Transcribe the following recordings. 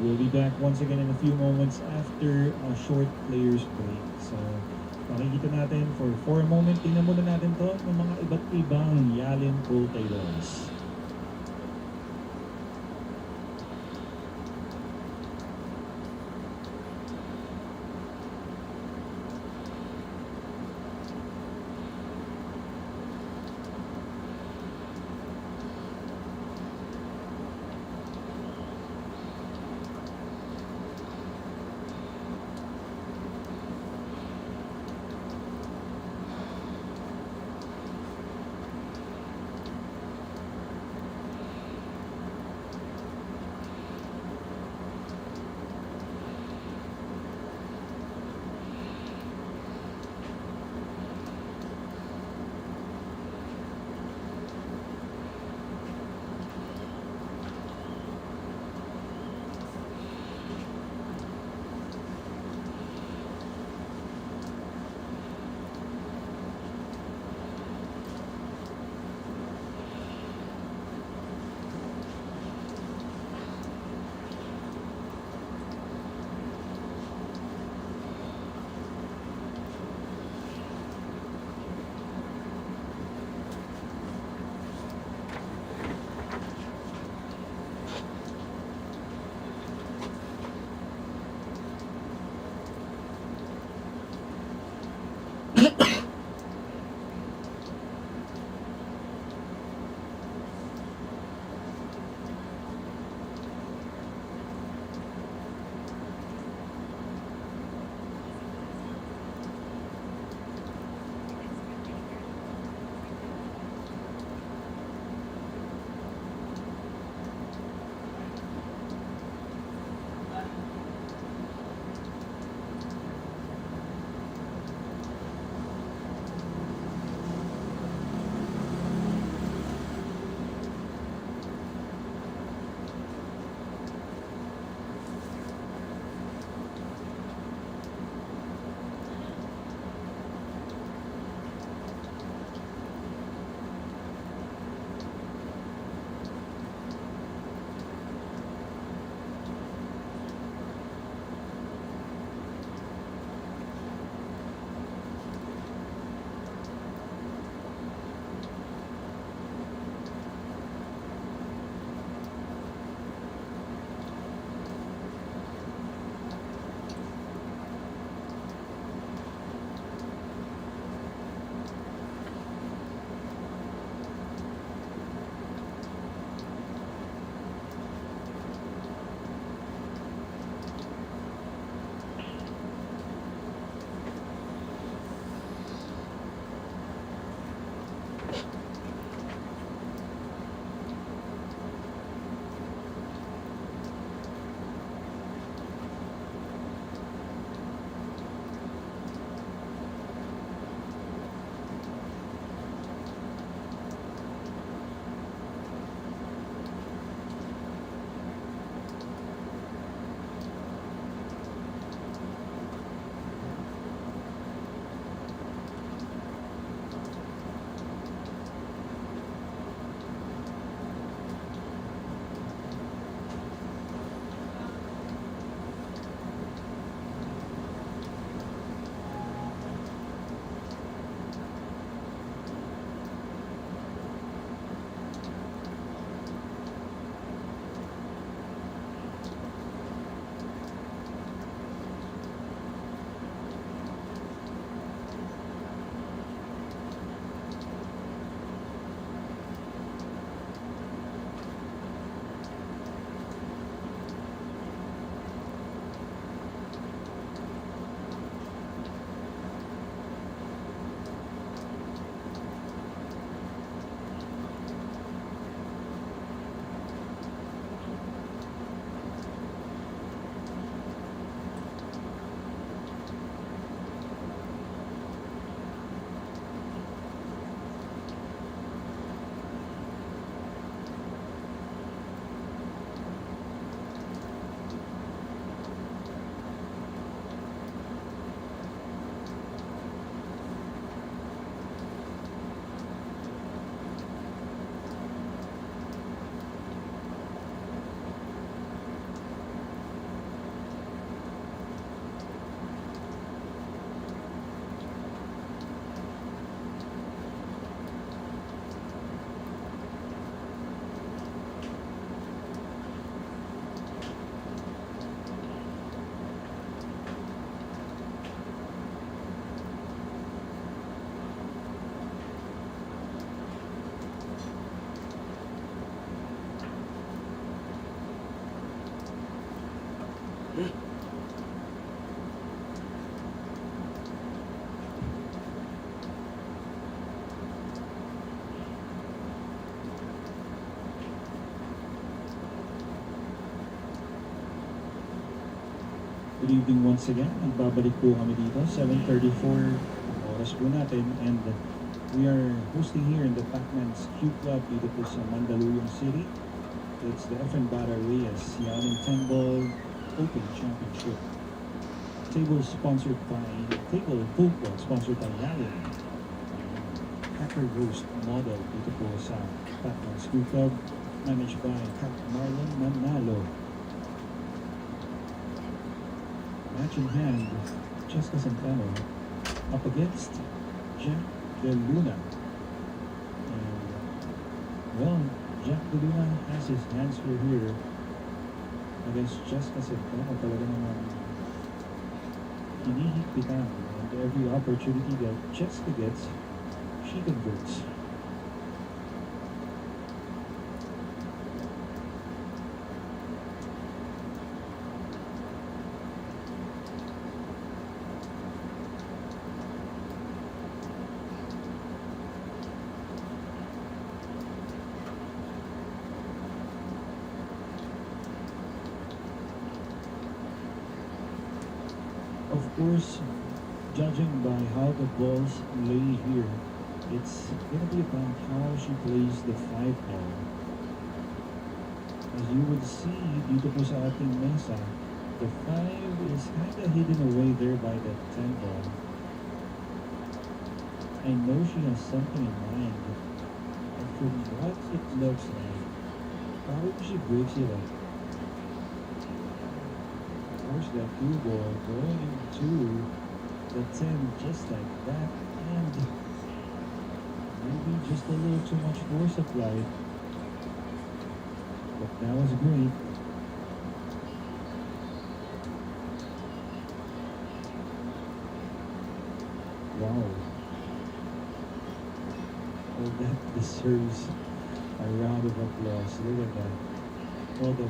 We'll be back once again in a few moments after a short players break. So, makikita natin for a moment, tingnan muna natin to ng mga iba't ibang Yalin pool titles. Good evening once again. Nagbabalik po kami dito. 7:34 ang oras po natin. And we are hosting here in the Pacman's Q Club dito po sa Mandaluyong City. It's the F&Bata Reyes Yalim 10 Ball Open Championship. Table sponsored by Yalim. Hacker Roast Model dito po sa Pacman's Q Club. Managed by Kat Marlon Manalo. Match in hand, Cheska Centeno up against Jack De Luna. And, well, Jack De Luna has his hands full here against Cheska Centeno. Talaga naman hinihigpitan, and every opportunity that Cheska gets, she converts. Of course, judging by how the balls lay here, it's going to be about how she plays the 5 ball. As you would see dito po sa ating mesa, the 5 is kind of hidden away there by the 10 ball. I know she has something in mind, and from what it looks like, probably she breaks it up. Course that cue ball going into the 10 just like that, and maybe just a little too much force applied, but that was great. Wow. Well, that deserves a round of applause. Look at that. Well, the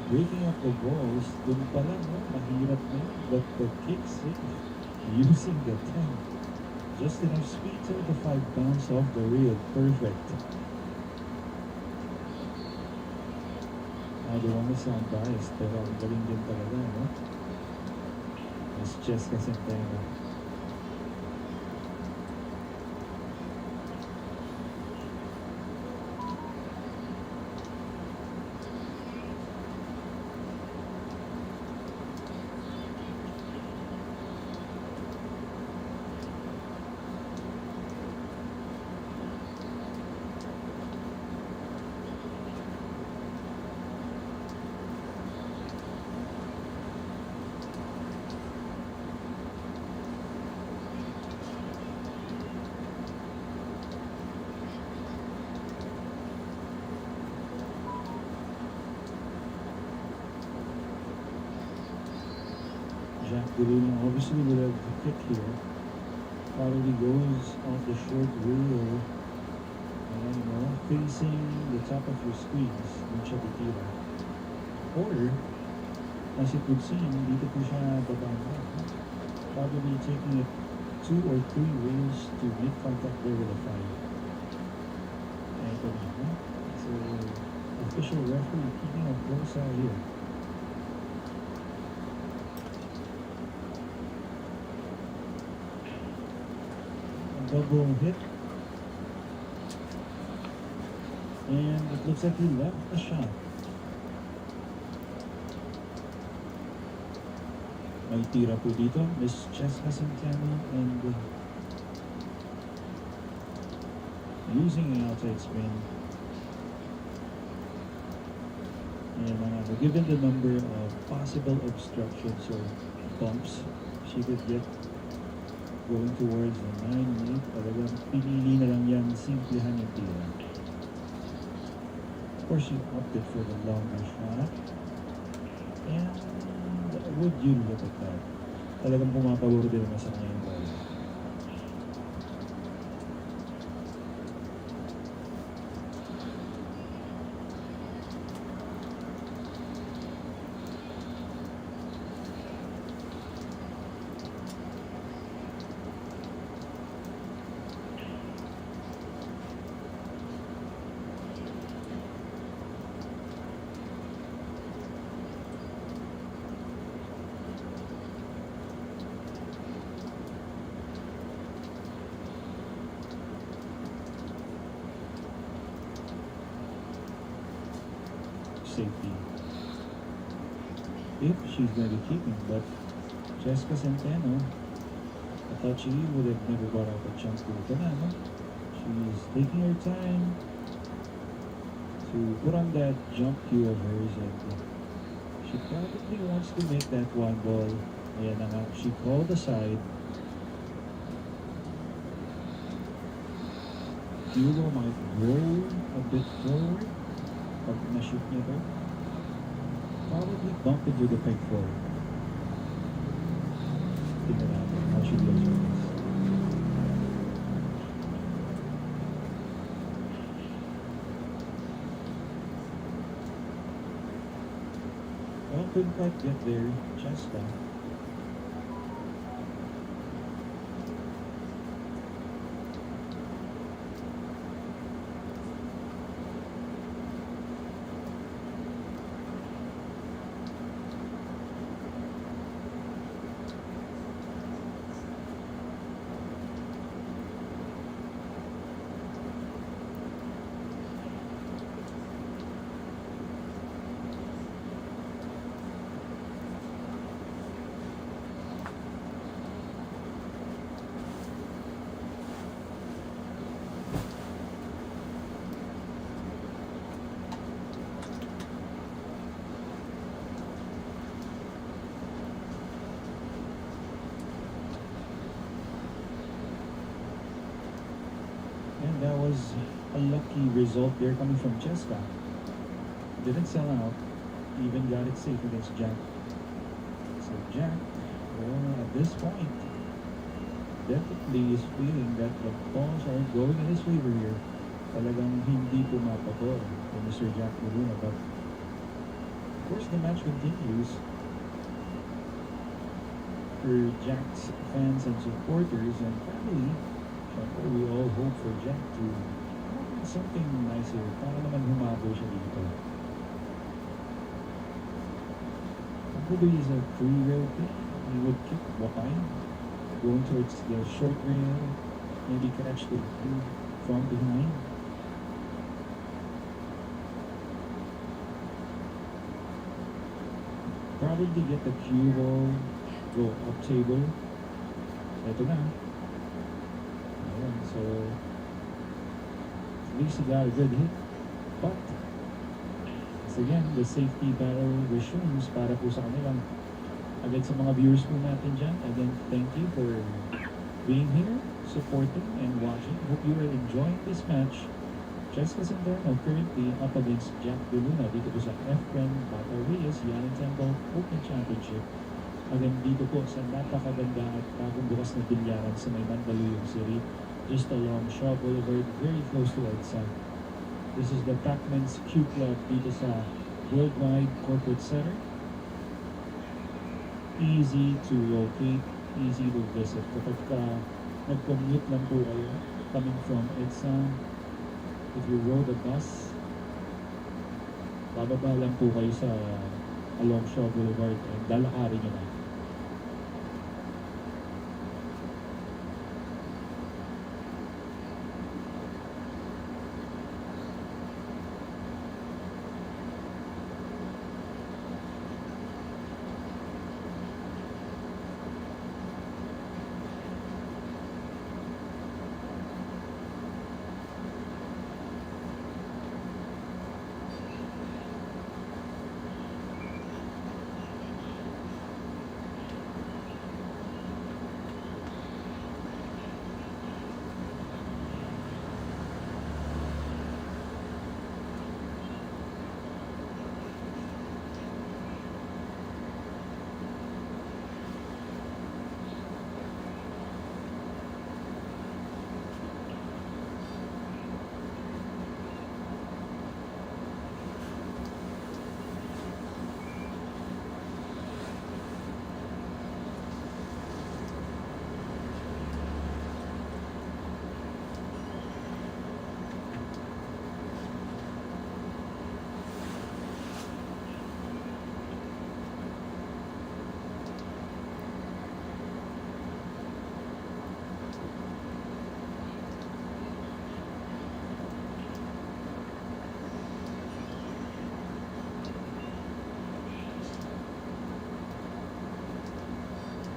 breaking up the balls, dun pala, no? Mahirap na yun. But the kick safe, using the 10. Just enough speed to the 5 bounce off the reel. Perfect. I don't want to sound biased, pero ang galing din talaga, no? Mas Cheska Centeno. Jack De Luna obviously would have the kick here. Probably goes off the short reel and, facing the top of your screens, dun siya titira. Or, as it would seem, dito po siya bababa. Probably taking it 2 or 3 reels to make contact there with a 5. Ito na, no? So, official referee keeping a close eye here. Double hit, and it looks like he left the shot. May tira po dito, Miss Cheska Centeno, and using an outside spin. And given the number of possible obstructions or bumps she could get going towards the 9-8, talagang pinili na lang yan, simplihan yung tira. Of course, she opted for the longer shot. And would you look at that? Talagang pumapabor din naman sa kanya yung ball. safety. If she's going to keep him, but Cheska Centeno, I thought she would have never brought out a chunk to it. No? She's taking her time to put on that jump cue of hers, and she probably wants to make that one ball. Ayan na nga, she called aside. Hugo might roll a bit forward pag na-shoot niya to. Probably bump into the peg forward. Tingnan natin how she deals with this. Well, couldn't quite get there. Cheska. And that was a lucky result there coming from Cheska. Didn't sell out, even got it safe against Jack. So Jack, well, at this point, definitely is feeling that the balls are going in his favor here. Talagang hindi pumapabor for Mr. Jack Luna. But of course the match continues. For Jack's fans and supporters and family, we all hope for Jack to do something nice here. Para naman humabo siya dito. Probably is a free rail kick. He would kick wide, going towards the short rail, maybe catch the two from behind. Probably get the cue ball, go up table. Ito na. So at least he got a good hit. But once again, the safety battle resumes para po sa kanilang. Again, sa mga viewers po natin dyan, again, thank you for being here, supporting and watching. Hope you are enjoying this match. Cheska Santenno currently up against Jack Luna dito po sa FPN Battle Reyes Young Temple Open Championship. Again, dito po sa napakaganda at bagong bukas na bilyaran sa may Mandaluyong City, just along Shaw Boulevard, very close to EDSA. This is the Pacman's Q Club dito sa Worldwide Corporate Center. Easy to locate, easy to visit. Kapag nag-commute lang po kayo coming from EDSA, if you rode a bus, bababa lang po kayo sa along Shaw Boulevard and lalakarin nyo na.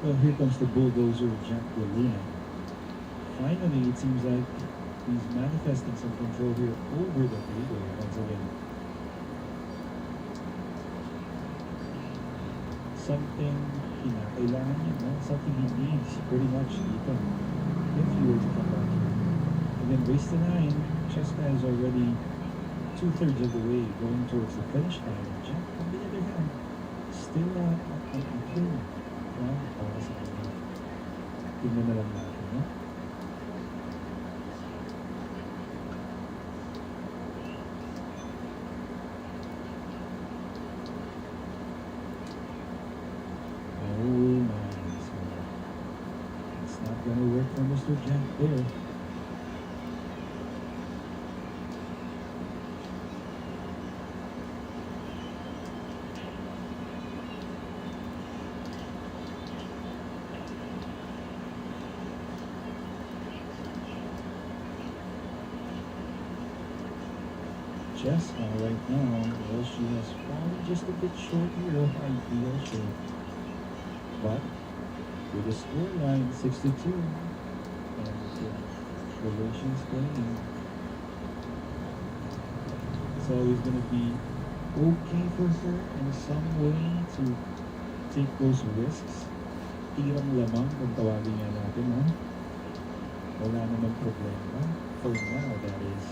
Well, here comes the Bulldozer, Jack Luna. Finally, it seems like he's manifesting some control here over the fader once again. Something kinakailangan niya, no? Something he needs pretty much dito if he were to come back here. Again, race to 9. Cheska is already 2/3 of the way going towards the finish line. Jack, on the other hand, still a clear ground para sa kanya. Tingnan na lang natin, no? Oh my, so it's not gonna work for Mr. Jack there. Cheska right now, well, she has fallen just a bit short here of ideal shape. But with the scoreline 6-2 and the way she's playing, it's always going to be okay for her in some way to take those risks. Tirang lamang kung tawagin nga natin, ha? Wala naman problema. For now, that is.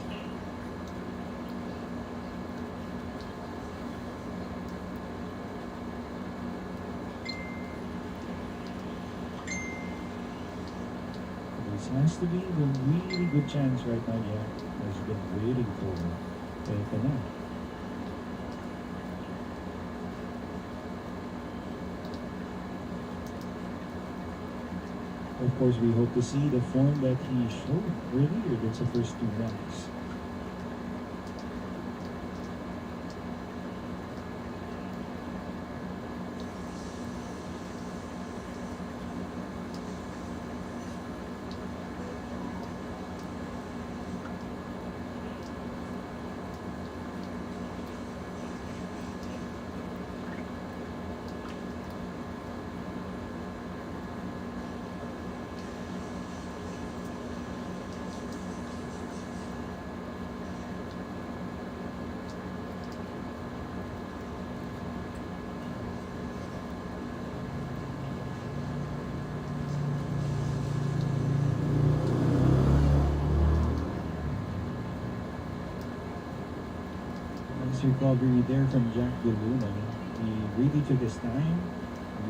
This has to be the really good chance right now, yeah, has been waiting for. Ito na. Of course, we hope to see the form that he showed earlier against the first 2 rounds. Recovery there from Jack Luna. He really took his time,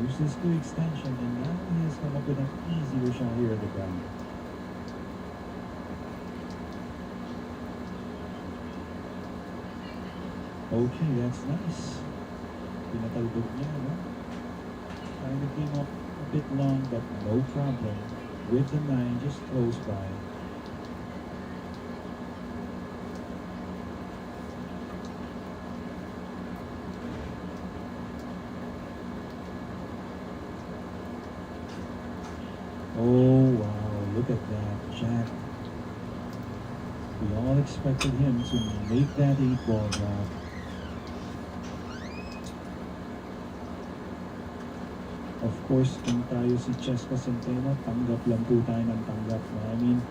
used his quick extension, and now he has come up with an easier shot here at the ground. Okay, that's nice. Pinatalbog niya, no? Kind of came up a bit long, but no problem. With the 9 just close by. Oh wow, look at that, Jack. We all expected him to make that 8-ball drop. Of course, kung tayo si Cheska Centeno, tanggap lang po tayo ng tanggap. I mean,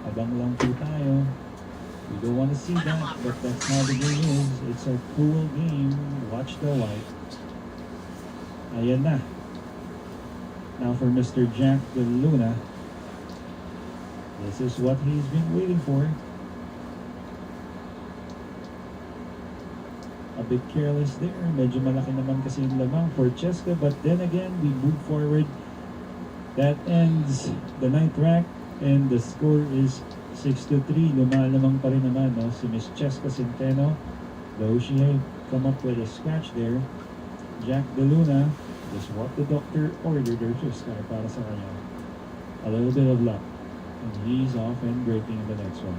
abang lang po tayo. We don't want to see that, but that's how the game is. It's a cruel game. Watch the white. Ayan na. Now for Mr. Jack Luna, this is what he's been waiting for. A bit careless there. Medyo malaki naman kasi yung lamang for Cheska, but then again, we move forward. That ends the 9th rack, and the score is 6-3. Lumalamang pa rin naman, no? Si Miss Cheska Centeno, though she had come up with a scratch there. Jack Luna, just what the doctor ordered her to sky para sa kanya. A little bit of luck, and he's off and breaking in the next one.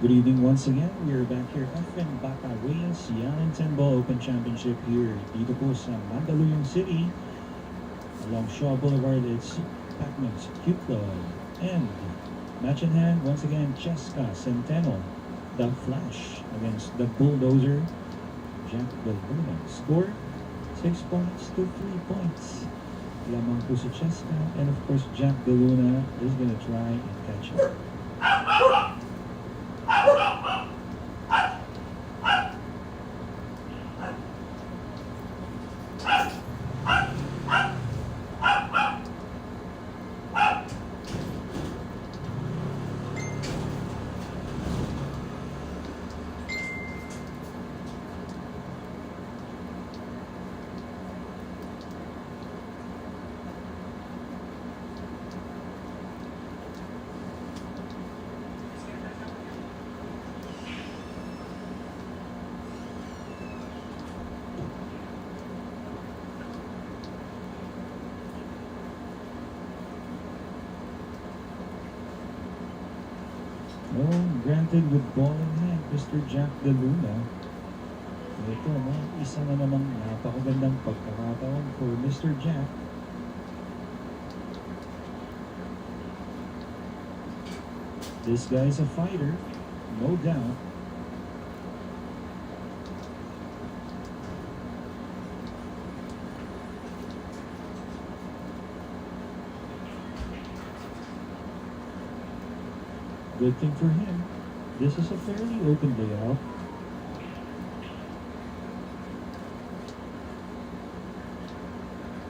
Good evening once again. We're back here at Bata Reyes Young and 10 Ball Open Championship here dito po sa Mandaluyong City. Along Shaw Boulevard, it's Pacman's Q Club. And match in hand, once again, Cheska, Centeno, the Flash against the Bulldozer, Jack Del Luna. Score, 6 points to 3 points. Lamang po si Cheska, and of course, Jack Del Luna is gonna try and catch up. Oh, granted with ball in hand, Mr. Jack De Luna. Ito, isa na namang napakagandang pagkakataon for Mr. Jack. This guy's a fighter, no doubt. Good thing for him, this is a fairly open layout.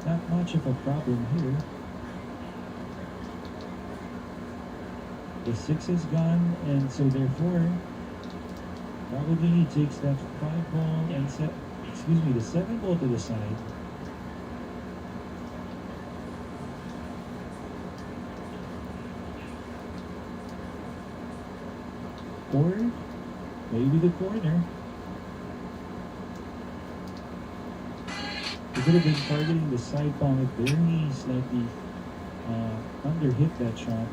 Not much of a problem here. The 6 is gone, and so therefore, probably he takes that 5 ball and the 7 ball to the side. Or maybe the corner. He could have been targeting the side palm if very slightly under hit that shot.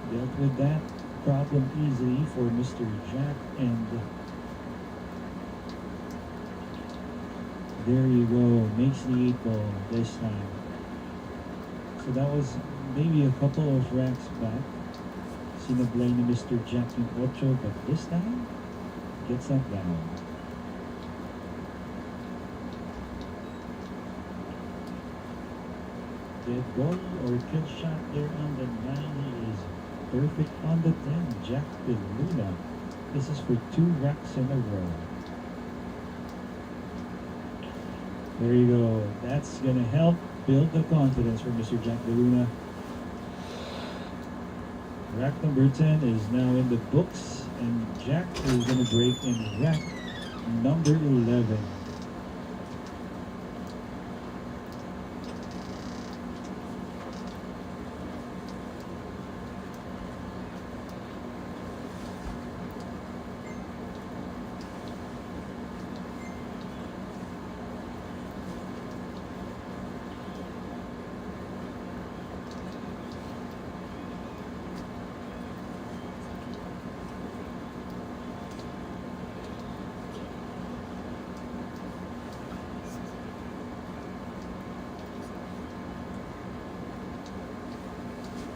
Dealt with that problem easily for Mr. Jack, and there you go, makes the 8 ball this time. So that was maybe a couple of racks back. Sinablay ni Mr. Jack yung 8, but this time, gets that down. Dead ball or kill shot there on the 9 is perfect on the 10, Jack De Luna. This is for 2 racks in a row. There you go. That's going to help build the confidence for Mr. Jack De Luna. Rack number 10 is now in the books, and Jack is going to break in rack number 11.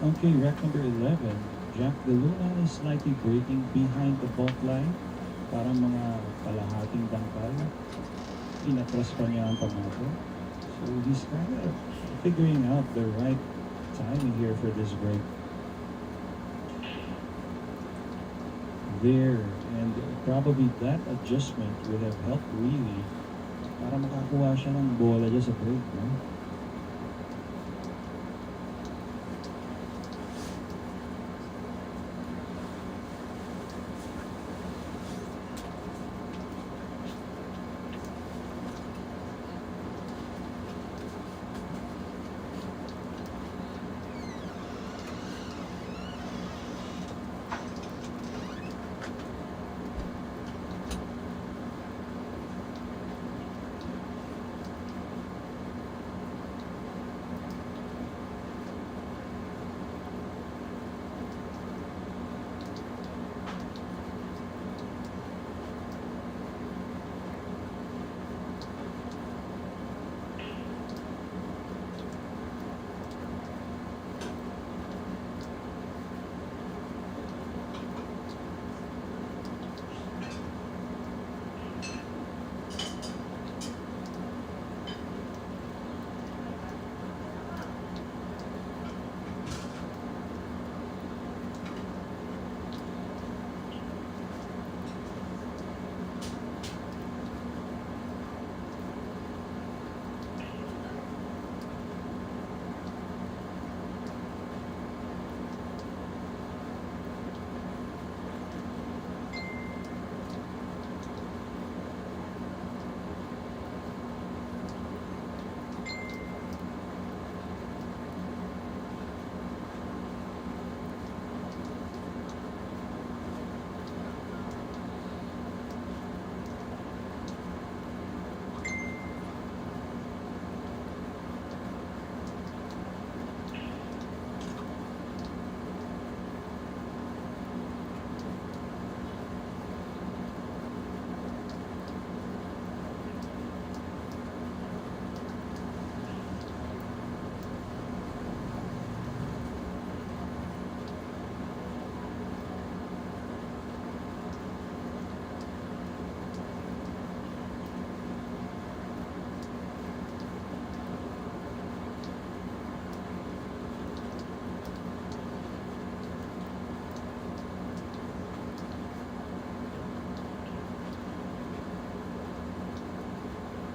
Okay, rack number 11. Jack De Luna is slightly breaking behind the bulk line. Parang mga kalahating dangkal. Inatras pa niya ang pamato. So he's kind of figuring out the right timing here for this break. There, and probably that adjustment would have helped really para makakuha siya ng bola dyan sa break, no?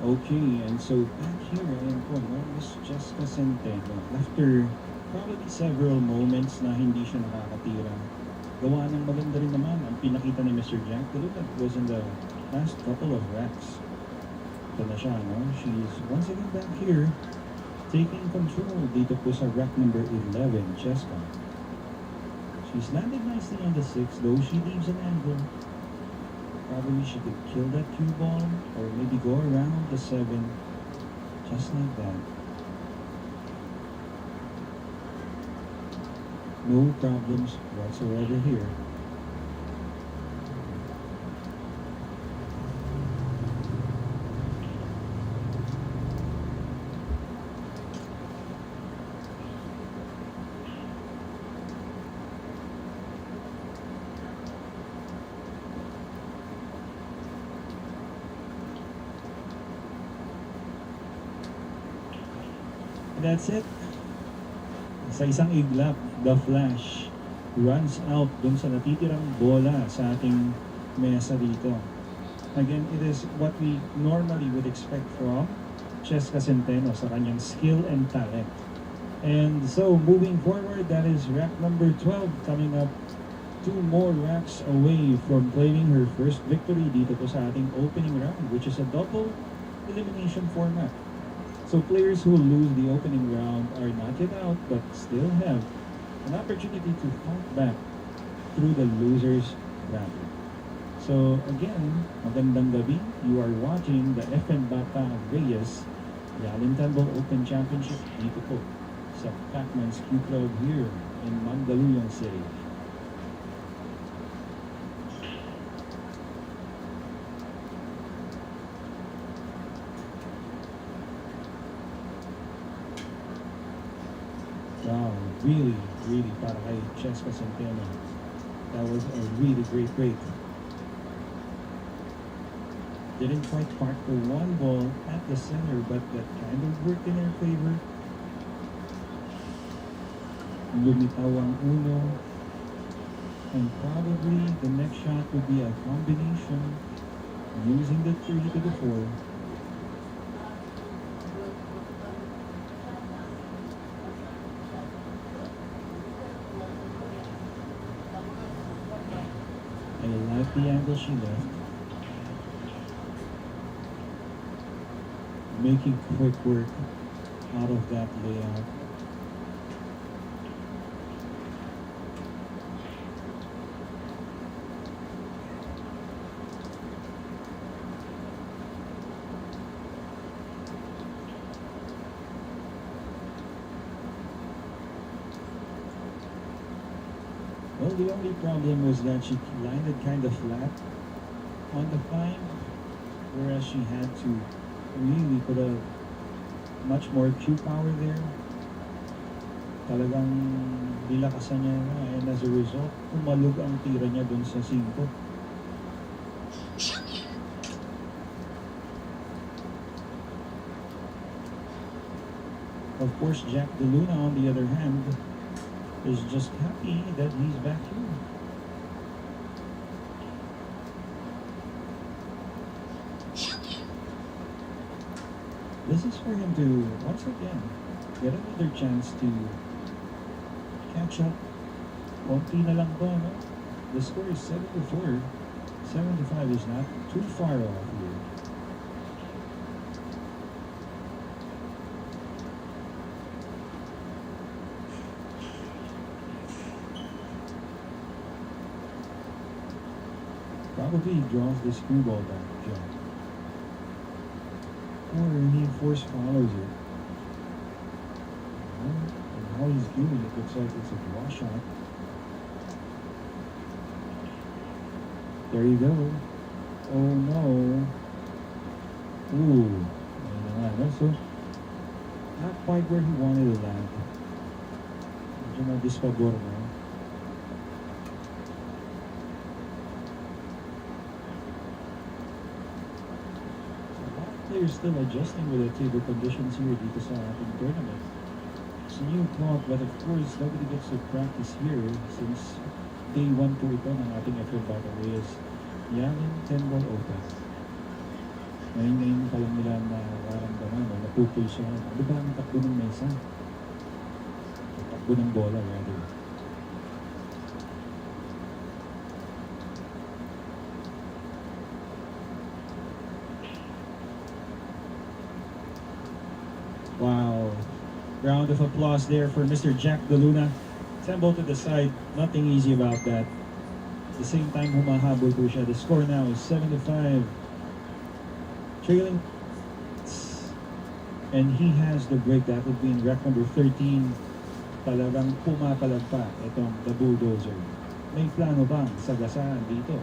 Okay, and so back here, ayan po, no, Miss Cheska Centeno. After probably several moments na hindi siya nakakatira, gawa ng maganda rin naman ang pinakita ni Mr. Jack. Look at was in the last couple of racks. Ito na siya, no? She's once again back here, taking control dito po sa rack number 11, Cheska. She's landed nicely on the 6, though she leaves an angle. Probably she could kill that cue ball or maybe go around the 7 just like that. No problems whatsoever here. That's it. Sa isang iglap, the flash runs out dun sa natitirang bola sa ating mesa dito. Again, it is what we normally would expect from Cheska Centeno sa kanyang skill and talent. And so, moving forward, that is rack number 12 coming up 2 more racks away from claiming her first victory dito po sa ating opening round, which is a double elimination format. So players who lose the opening round are not yet out but still have an opportunity to fight back through the losers bracket. So again, magandang gabi. You are watching the FN Bata Reyes Yalintanbo Open Championship dito po sa Pacman's Q Club here in Mandaluyong City. Wow, really para kay Cheska Centeno. That was a really great break. Didn't quite park the one ball at the center, but that kind of worked in her favor. Lumitaw ang uno. And probably the next shot would be a combination using the 3 to the 4. I like the angle she left. Making quick work out of that layout. Well, the only problem was that she landed kind of flat on the 5, whereas she had to really put a much more cue power there. Talagang nilakasan niya na, and as a result, pumalog ang tira niya dun sa 5. Of course, Jack De Luna, on the other hand, is just happy that he's back here. This is for him to, once again, get another chance to catch up. Konti na lang to, no? The score is 7-4. 75 is not too far off here. Probably draws the screwball back, John. Or he force follows it. And how he's doing it looks like it's a draw shot. There you go. Oh no. Ooh. So, not quite where he wanted to land. Medyo na-dispagor na. Players still adjusting with the table conditions here dito sa ating tournament. It's a new clock, but of course nobody gets to practice here since day 1 po ito ng ating FN Bata Reyes Yalintanbo Open. Ngayon pa lang nila na nararamdaman o napupulsuhan. Ano ba ang takbo ng mesa? Ang takbo ng bola, rather. Wow. Round of applause there for Mr. Jack De Luna. Tempo to the side. Nothing easy about that. At the same time, humahabol po siya. The score now is 7-5. Trailing. And he has the break. That would be in rack number 13. Talagang pumapalag pa itong the Bulldozer. May plano bang sagasaan dito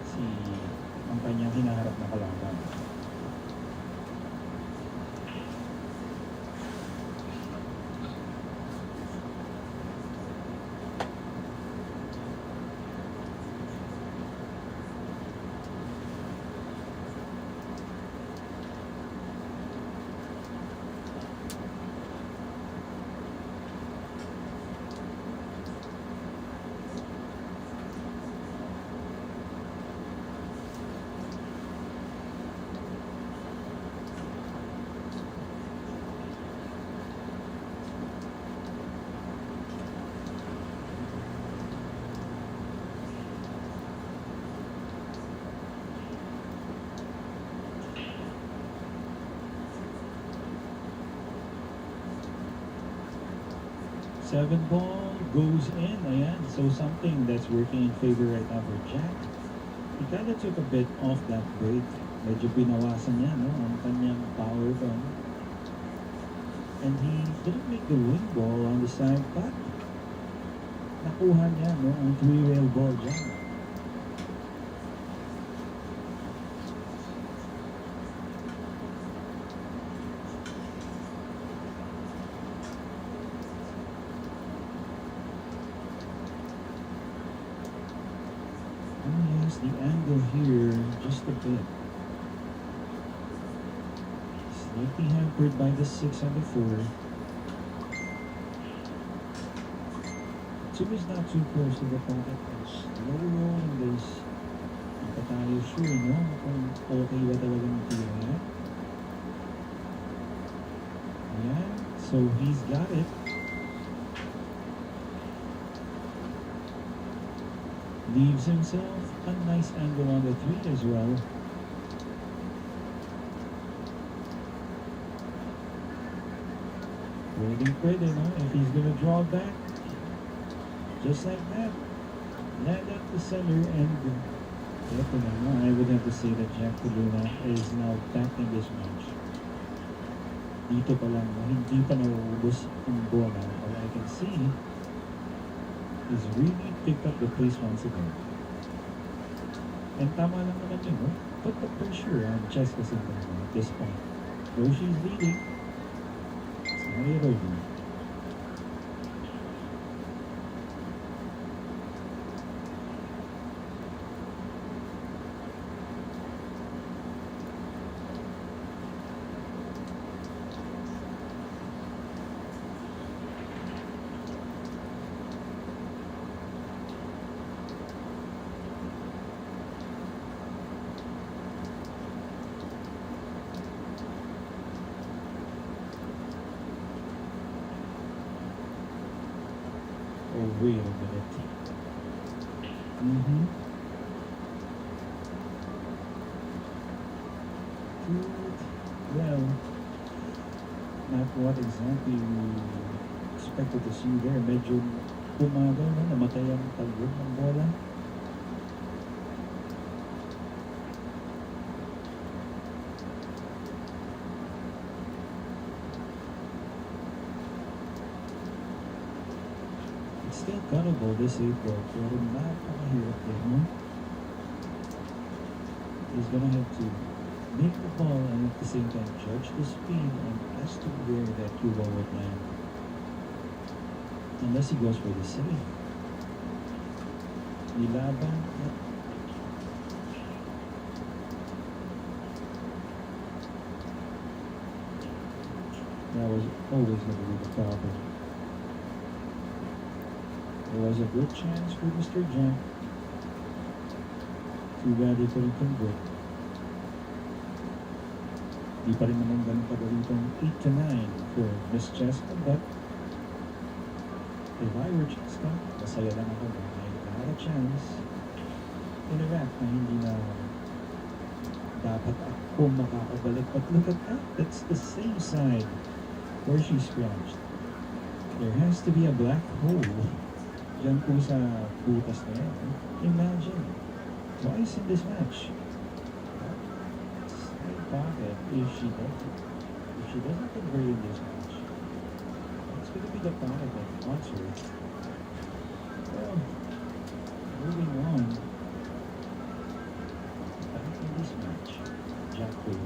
si ang kanyang hinaharap na kalaban? Seven ball goes in. Ayan. So something that's working in favor right now for Jack. He kind of took a bit off that break. Medyo binawasan niya, no? Ang kanyang power doon. And he didn't make the wing ball on the side, but nakuha niya, no? Ang three-rail ball dyan. The angle here just a bit. Slightly hampered by the 6 and the 4. 2 is not too close to the pocket. Slow rolling this. Hindi pa tayo sure, no? Kung okay ba talagang tira niya. Ayan. So he's got it. Leaves himself a nice angle on the 3 as well. Pretty, no? If he's gonna draw back, just like that, land at the center, and I would have to say that Jack De Luna is now back in this match. Dito pa lang, hindi pa nauubos ang bola. All I can see is really picked up the pace once again. And tama lang naman yun, no? Put the pressure on Cheska Centeno at this point. Though she's leading, it's not yet over. Oh, wait a minute. Well, not what exactly we expected to see there. Medyo pumagal, no? Namatay ang talbog ng bola. It's still cuttable this April, pero napakahirap din, no? He's gonna have to make the ball and at the same time judge the speed and as to where that cue ball would land. Unless he goes for the save. Nilaban at that was always going to be the problem. There was a good chance for Mr. Jack. Too bad he couldn't convert. Di pa rin naman ganun kadali itong 8 to 9 for Miss Cheska, but if I were Cheska, masaya lang ako dahil I had a chance in a rack na hindi na dapat ako makakabalik. But look at that, that's the same side where she scratched. There has to be a black hole dyan po sa butas na yan. Imagine, twice in this match. Side pocket if she doesn't convert in this match. It's going to be the pocket that wants her. Well, moving on. Back in this match, Jack Blue.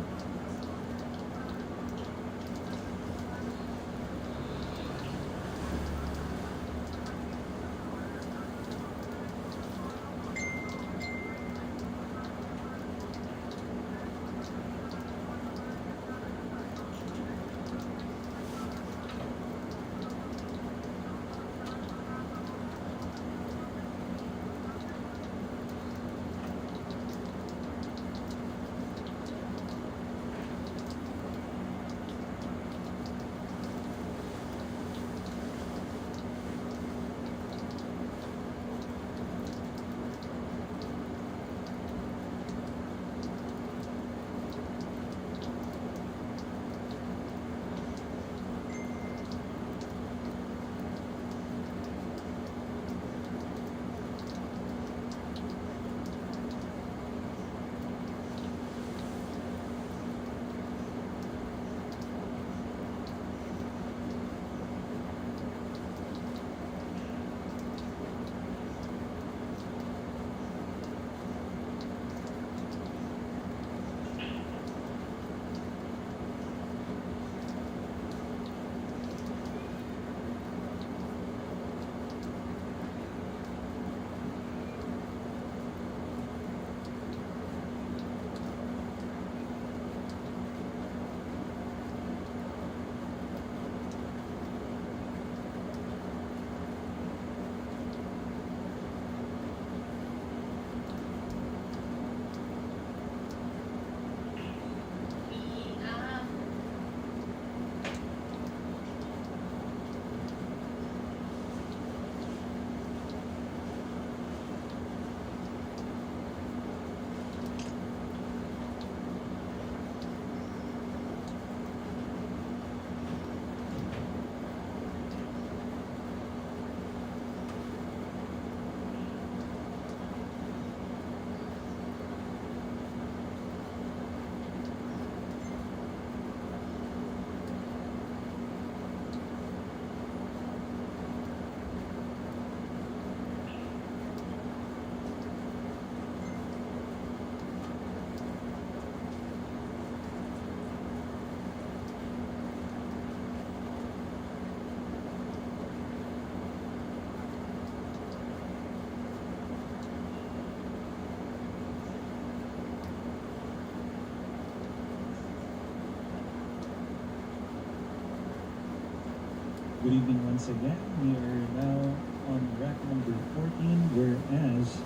Good evening once again. We are now on rack number 14, whereas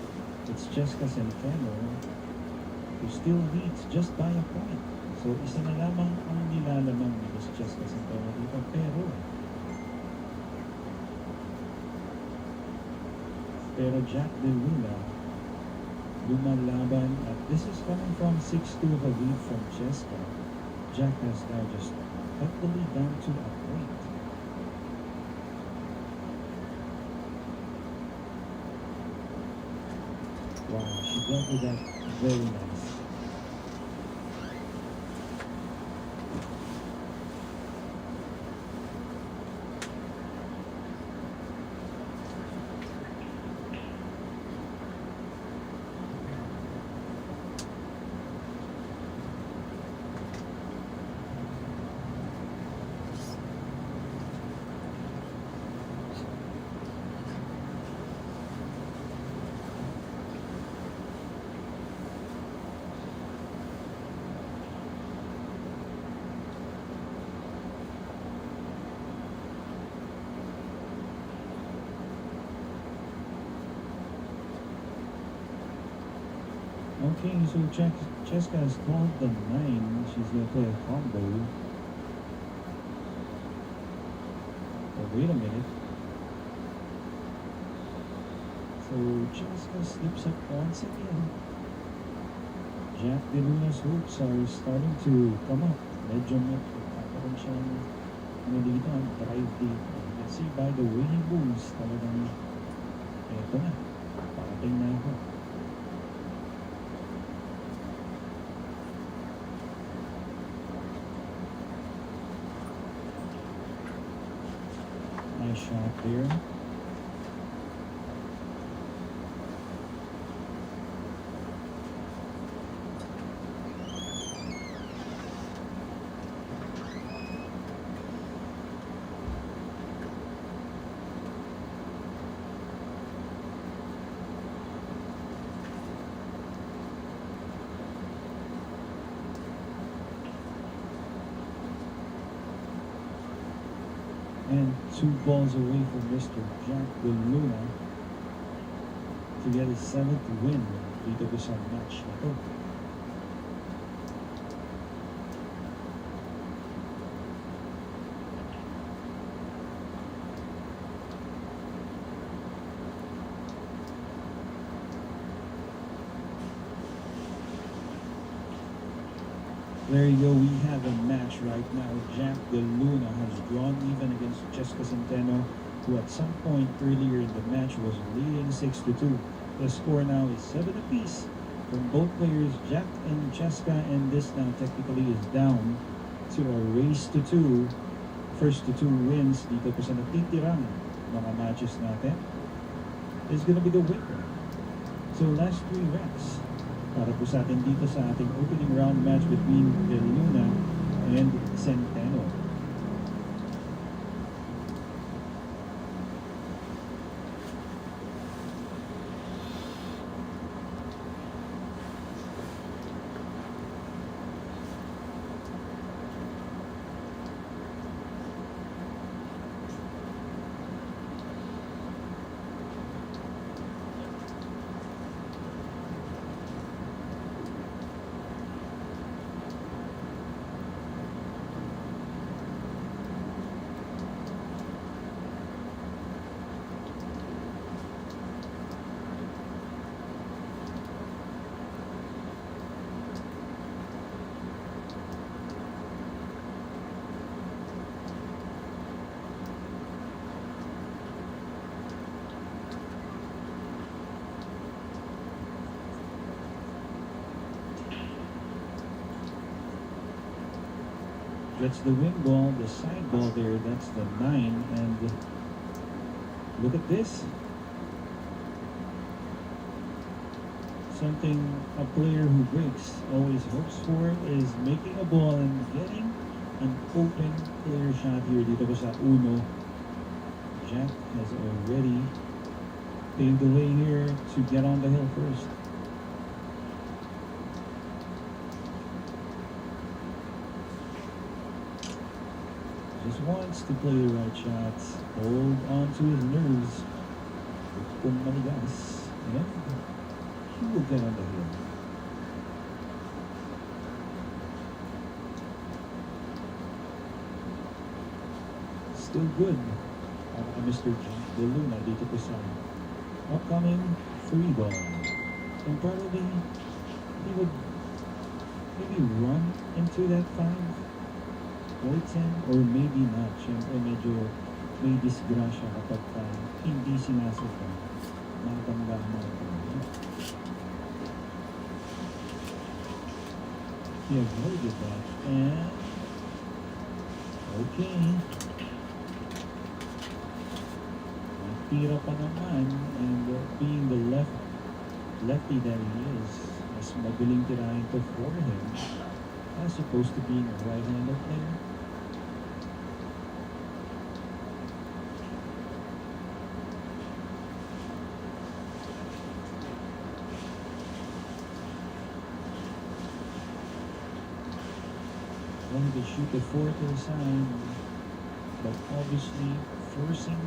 it's Cheska Centeno who still leads just by a point. So isa na lamang ang nilalamang ni Miss Cheska Centeno dito. Pero Jack De Luna lumalaban at this is coming from 6-2 of a lead from Cheska. Jack has now just cut the lead down to a point. Wow, she dealt with that very nice. Okay, so Cheska has called the 9. She's gonna play a combo. Oh, wait a minute. So Cheska slips up once again. Jack De Luna's hopes are starting to come up. Medyo magkakaroon siya dito ang drive dito. Kasi by the way he moves, talagang eto na. Parating na ako. Nice shot there. And 2 balls away from Mr. Jack De Luna to get his 7th win dito sa match na to. There you go, we have a match right now. Jack De Luna has drawn even against Cheska Centeno, who at some point earlier in the match was leading 6-2. The score now is 7 apiece from both players, Jack and Cheska, and this now technically is down to a race to 2. First to 2 wins dito po sa natitirang mga matches natin is gonna be the winner. So last 3 reps para po sa atin dito sa ating opening round match between De Luna and Centeno. That's the wing ball, the side ball there, that's the 9, and look at this. Something a player who breaks always hopes for is making a ball and getting an open clear shot here dito ko sa uno. Jack has already paved the way here to get on the hill first. Just wants to play the right shots, hold on to his nerves. Kung manigas, and he will get on the hill. Still good. Mr. Jack De Luna dito po sa upcoming 3 ball. And probably he would maybe run into that 5. Or 10, or maybe not. Siyempre medyo may disgrasya kapag hindi sinasaktan. Matanda mo ito. He avoided that. And okay. Tira pa naman, and being the lefty that he is, mas madaling tirahin to for him as opposed to being a right-handed player. Wanted to shoot the 4 to the side, but obviously forcing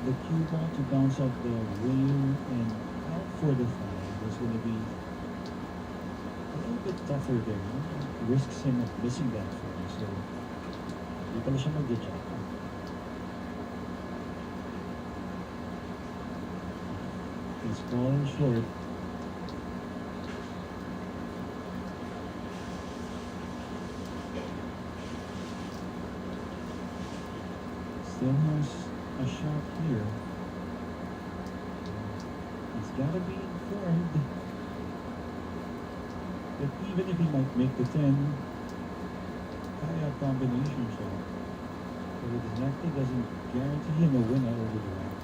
the cue ball to bounce off the rail and out for the 5 was going to be bit tougher there. It risks him of missing that frame. So, hindi pala siya mag-jack. He's falling short. Still has a shot here. He's got to be informed that even if he might make the 10, kaya combination shot. But it exactly doesn't guarantee him a win over the rack.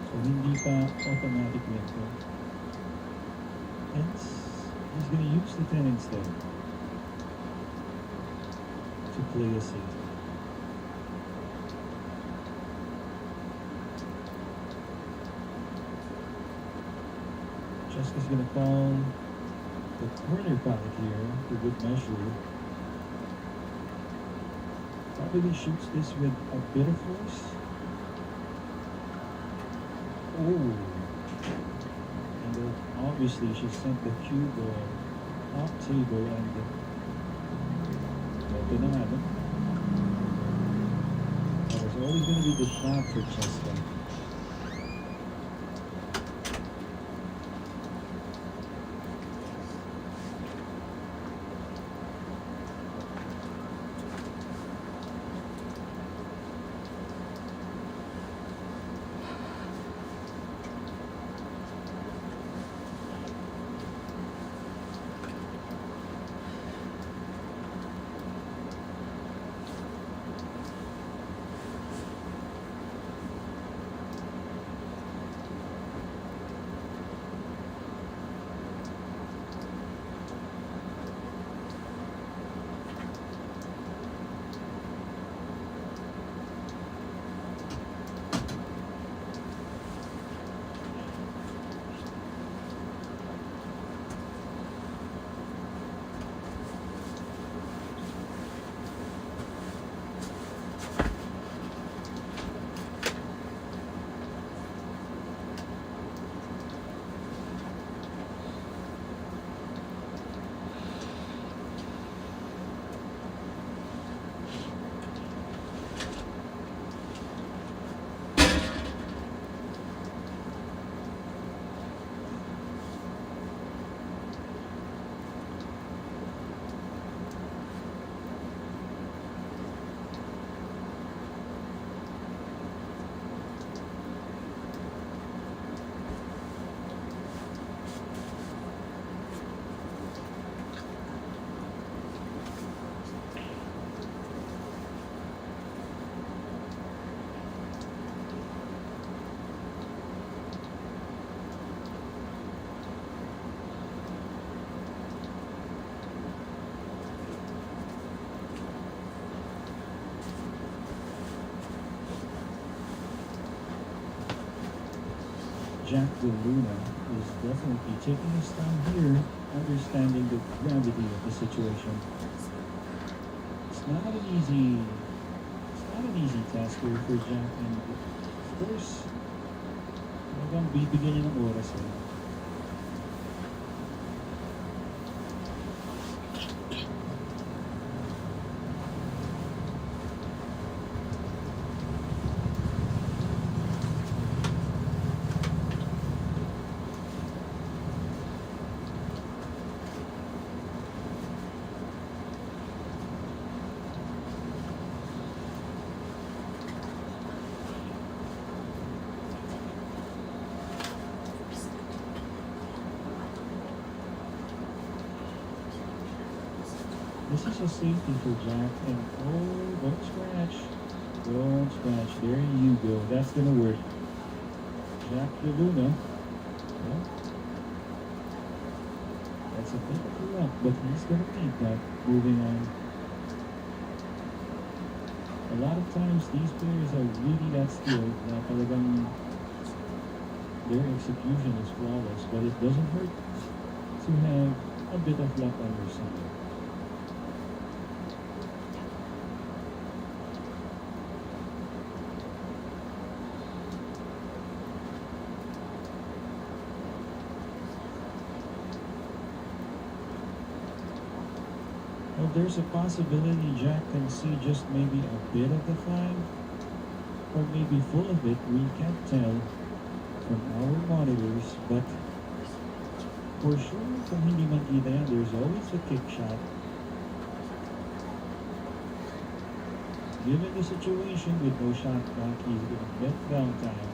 So hindi pa automatic win ko. Hence, he's going to use the 10 instead to play a safe. Cheska's going to call the corner pack here for good measure. Probably shoots this with a bit of force. Oh. And obviously she sent the cube off table and ito na nga, no? That was always going to be the shot for Cheska. Jack de Luna is definitely taking his time here, understanding the gravity of the situation. It's not an easy task here for Jack, and of course, talagang bibigyan niya ng oras eh. This is a safety for Jack, and oh, don't scratch. Don't scratch. There you go. That's gonna work. Jack de Luna. Well, that's a bit of luck, but he's gonna need that moving on. A lot of times, these players are really that skilled na talagang their execution is flawless, but it doesn't hurt to have a bit of luck on your side. Well, there's a possibility Jack can see just maybe a bit of the five, or maybe full of it. We can't tell from our monitors, but for sure, kung hindi man kita yan, there's always a kick shot. Given the situation with no shot clock, he's gonna bet downtime.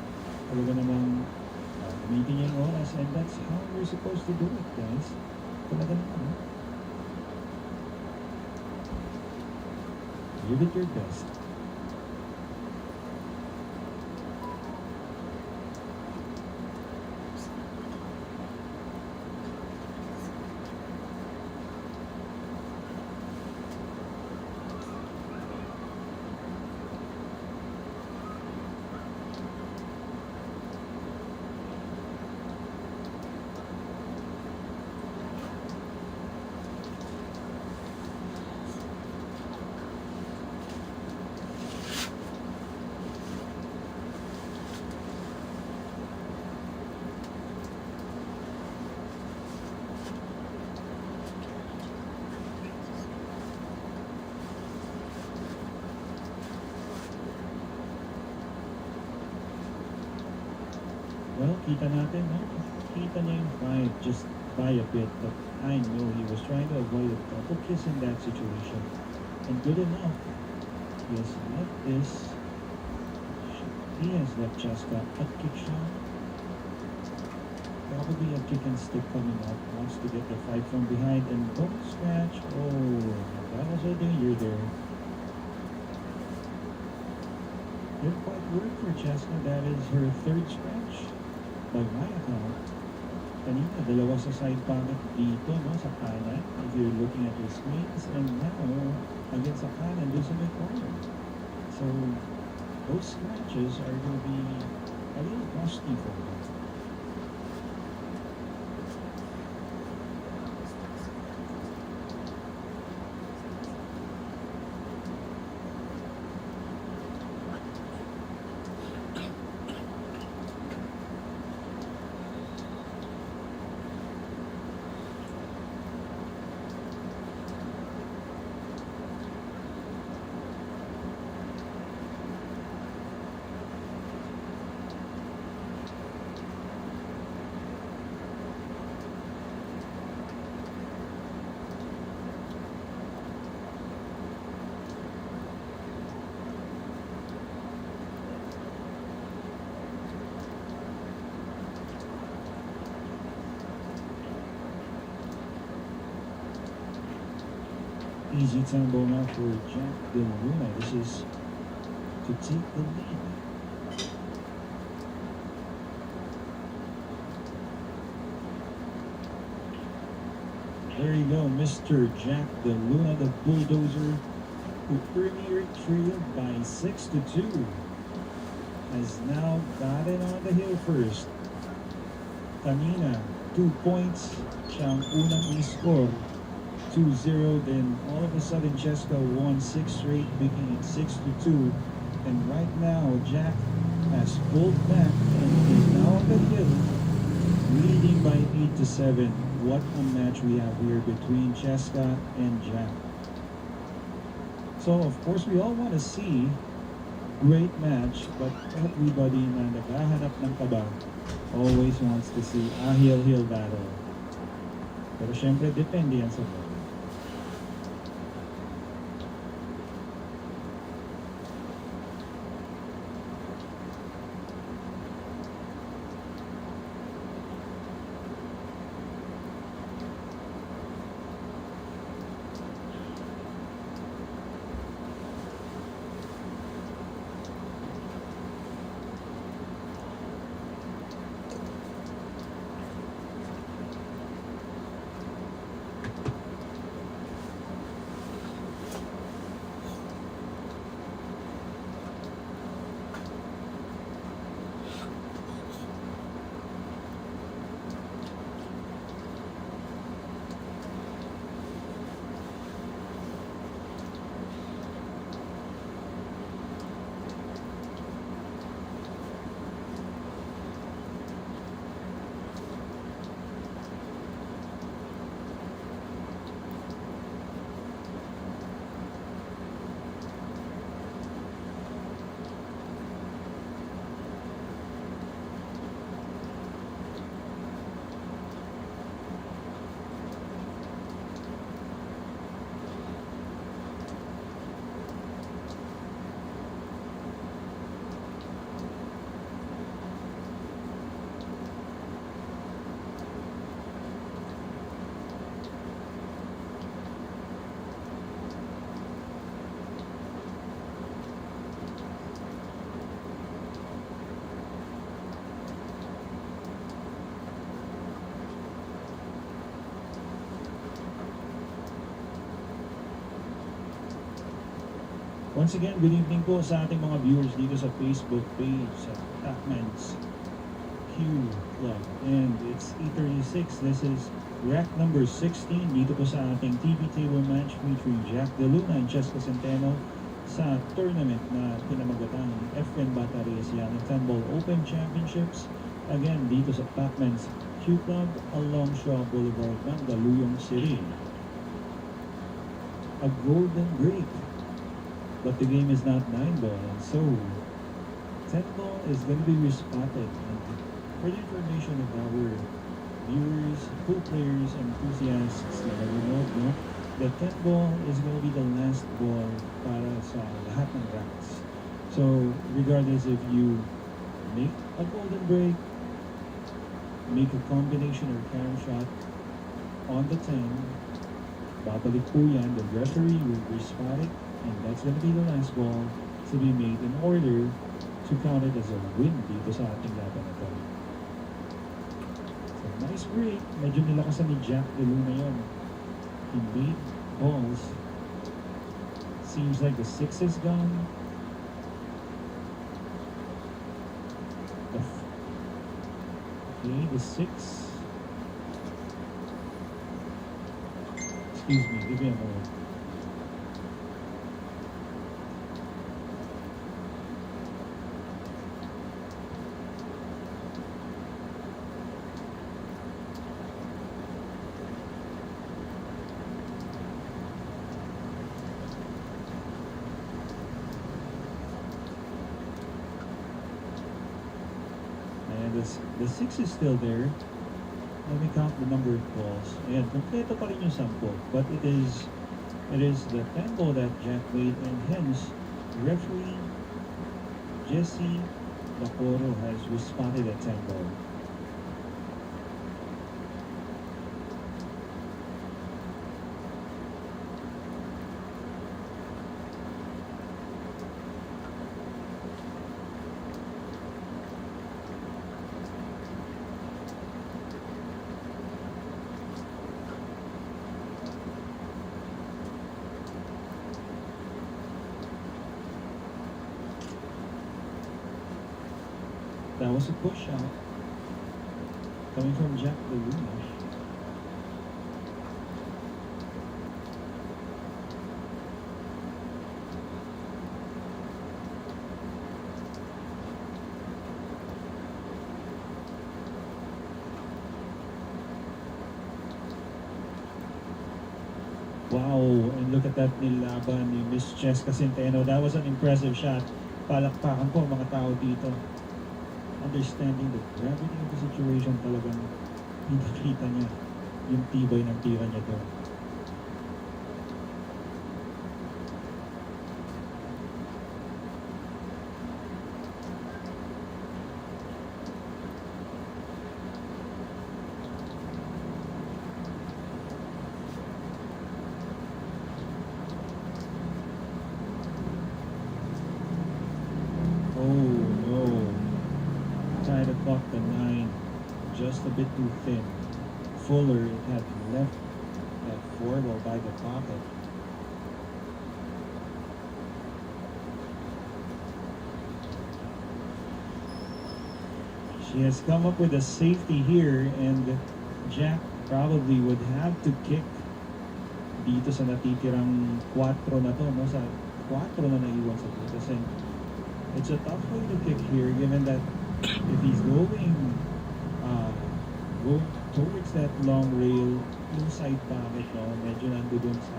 Talaga namang gamitin niya yung oras, and that's how we're supposed to do it, guys. Talaga naman. Give it your best. Well, kita natin, no? Kita niya yung 5 just by a bit, but I know he was trying to avoid a double kiss in that situation. And good enough. He has left this. He has left Cheska a kick shot. Probably a kick and stick coming up. Wants to get the 5 from behind and don't scratch. Oh, that was a danger there. Good quite work for Cheska. That is her 3rd scratch. By my account, kanina dalawa sa side pocket dito, no, sa kanan, if you're looking at your screens, and now again sa kanan doon sa may corner. So those scratches are going to be a little costly for them. Easy tempo now for Jack De Luna. This is to take the lead. There you go, Mr. Jack De Luna, the Bulldozer, who earlier trailed by 6-2, has now gotten on the hill first. Kanina, 2 points, siyang unang i-score. 2-0, then all of a sudden Cheska won 6 straight, making it 6-2. And right now Jack has pulled back and is now on the hill, leading by 8-7. What a match we have here between Cheska and Jack. So of course we all want to see great match, but everybody na naghahanap ng kaba always wants to see a heel battle. Pero syempre depende yan sa ball. Once again, good evening po sa ating mga viewers dito sa Facebook page sa Pacman's Q Club. And it's 8:36. This is rack number 16 dito po sa ating TV table match featuring Jack De Luna and Cheska Centeno sa tournament na pinamagatang FN Batarese Young and 10-Ball Open Championships. Again, dito sa Pacman's Q Club along Shaw Boulevard ng Daluyong City. A golden break. But the game is not 9-ball, and so 10-ball is going to be respotted. And for the information of our viewers, pool players, and enthusiasts na nag-remote, no, the 10-ball is going to be the last ball para sa lahat ng racks. So regardless if you make a golden break, make a combination or carom shot on the 10, babalik po yan, the referee will respot it. And that's going to be the last ball to be made in order to count it as a win dito sa ating laban na to. So nice break. Medyo nilakasan ni Jack De Luna yun. He made balls. Seems like the 6 is gone. Okay, the 6. Excuse me, give me a moment. The 6 is still there. Let me count the number of balls. Ayan, kompleto pa rin yung 10. But it is the 10 ball that Jack made, and hence, referee Jesse Bacoro has responded at 10 ball. That was a push shot coming from Jack De Luna. Wow, and look at that nilaban ni Miss Cheska Centeno. That was an impressive shot. Palakpakan po mga tao dito. Understanding the gravity of the situation, talagang nakita niya yung tibay ng tira niya doon. Tried to clock the 9 just a bit too thin. Fuller, it had left that 4 ball by the pocket. She has come up with a safety here, and Jack probably would have to kick dito sa natitirang 4 na to, no? Sa 4 na naiwan sa butas. And it's a tough way to kick here given that if he's going towards that long rail, yung side pocket, no, medyo nandoon sa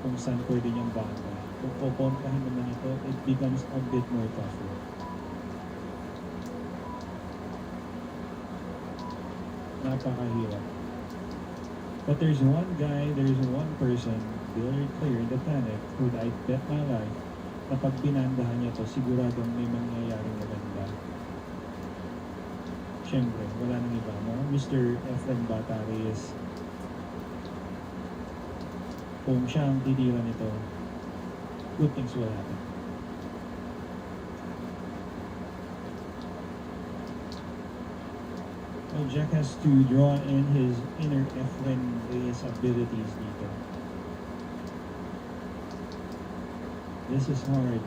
kung saan pwede niyang banda. Kung pupuntahan naman ito, it becomes a bit more tougher. Napakahirap. But there's one guy, there's one person, very clear in the planet, who I'd bet my life na pag pinandahan niya to, siguradong may mangyayaring maganda. Siyempre, wala nang iba, no? Mr. FN Batarese. Kung siya ang titira nito, good things will happen. Well, Jack has to draw in his inner FN abilities dito. This is hard.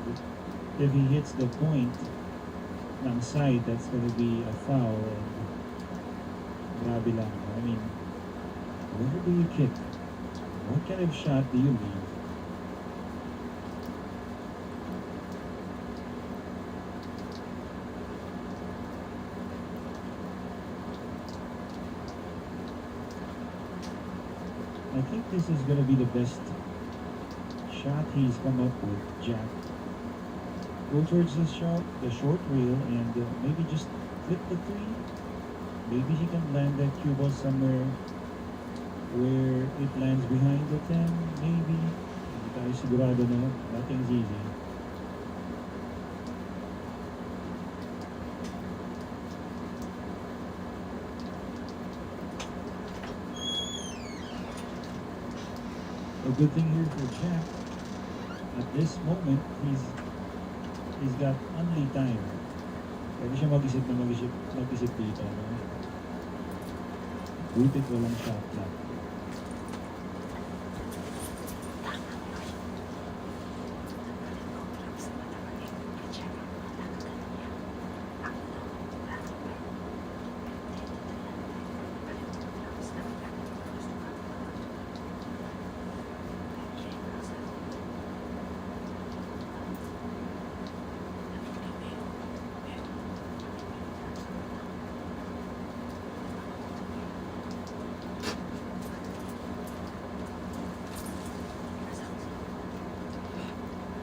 If he hits the point ng side, that's gonna be a foul. And grabe lang. I mean, where do you kick? What kind of shot do you leave? I think this is gonna be the best shot he's come up with, Jack. Go towards the short rail, and maybe just flip the three. Maybe he can land that cue ball somewhere where it lands behind the 10. Maybe. Hindi tayo sigurado na. Nothing's easy. A good thing here for Jack, at this moment, he's got only time. Pwede siya mag-isip dito. No? Butit walang shot clock.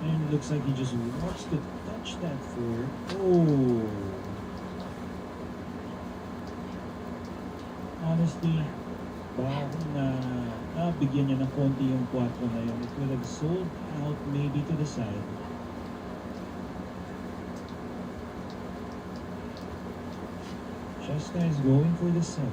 And it looks like he just wants to touch that for. Oh! Honestly, baka kung nabigyan niya ng konti yung 4 na yun, it would have sold out maybe to the side. Cheska is going for the 7.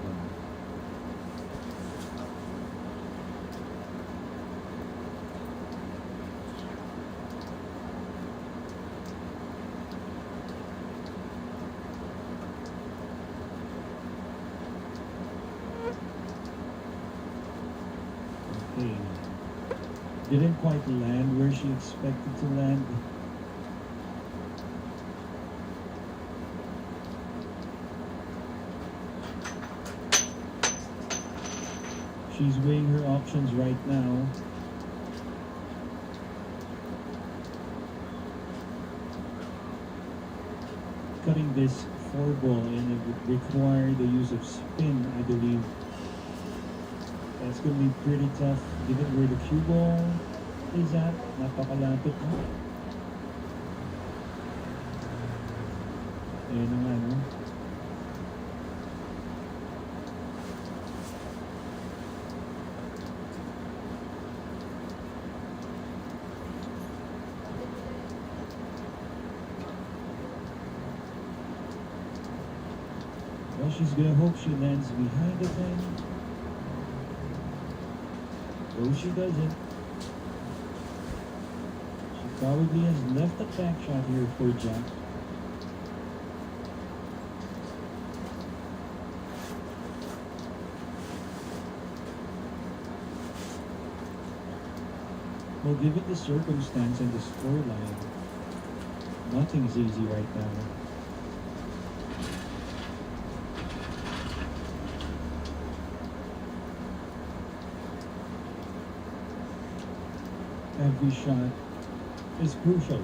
Didn't quite land where she expected to land. She's weighing her options right now. Cutting this 4 ball, and it would require the use of spin, I believe. That's going to be pretty tough given where the cue ball is at. Napakalapit mo. Ayan na nga, no? Well, she's going to hope she lands behind the 10. No, she doesn't. She probably has left a back shot here for Jack. Well, given the circumstance and the scoreline, nothing's easy right now. Every shot is crucial.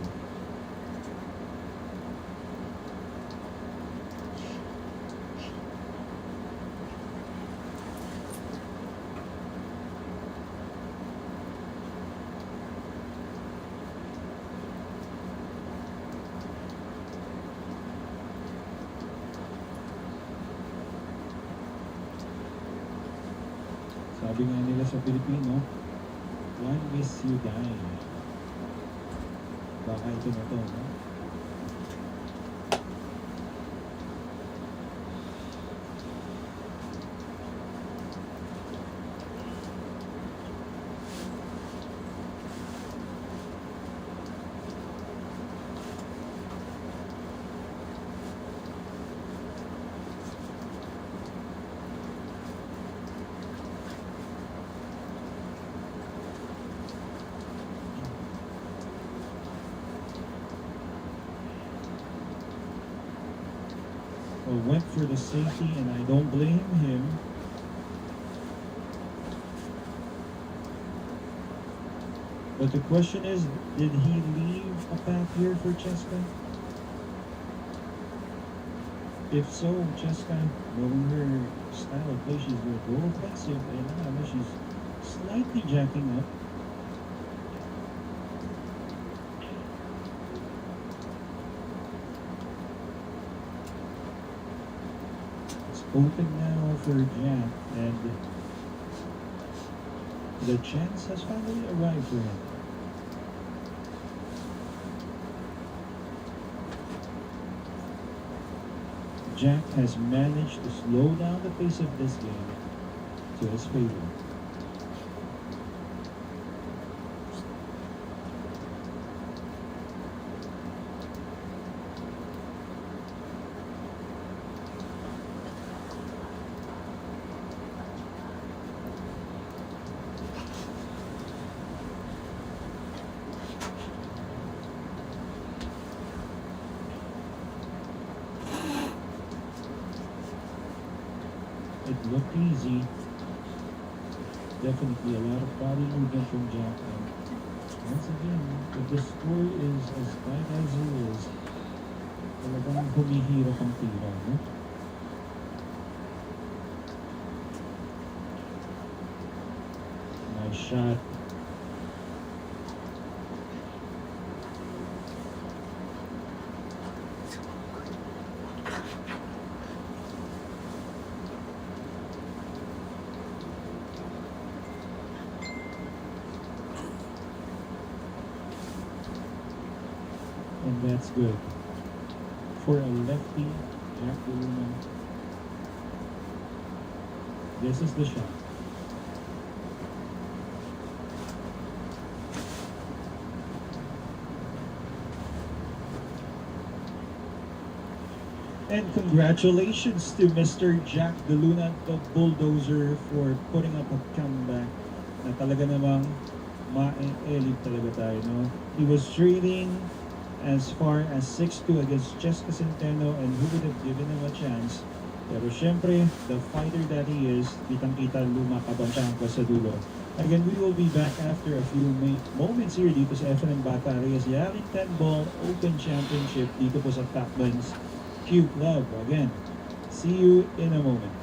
Sabi nga nila sa Pilipino, one miss you die. Baka ito na to, no? went for the safety, and I don't blame him. But the question is, did he leave a path here for Cheska? If so, Cheska, knowing her style of play, she's going to go offensive, and she's slightly jacking up. It's open now for Jack, and the chance has finally arrived for him. Jack has managed to slow down the pace of this game to his favor. It looked easy. Definitely a lot of body movement from Jack. And once again, if the score is as tight as it is, talagang humihirap ang tira, no? Nice shot. And that's good. For a lefty, Jack Deluna, this is the shot. And congratulations to Mr. Jack Deluna, the Bulldozer, for putting up a comeback na talaga namang ma-elite talaga tayo, no? He was trailing as far as 6-2 against Cheska Centeno, and who would have given him a chance? Pero syempre, the fighter that he is, kitang-kita lumakabantahan ko sa dulo. Again, we will be back after a few moments here dito sa FNM Bata Reyes Yali 10-Ball Open Championship dito po sa Tacban's Q Club. Again, see you in a moment.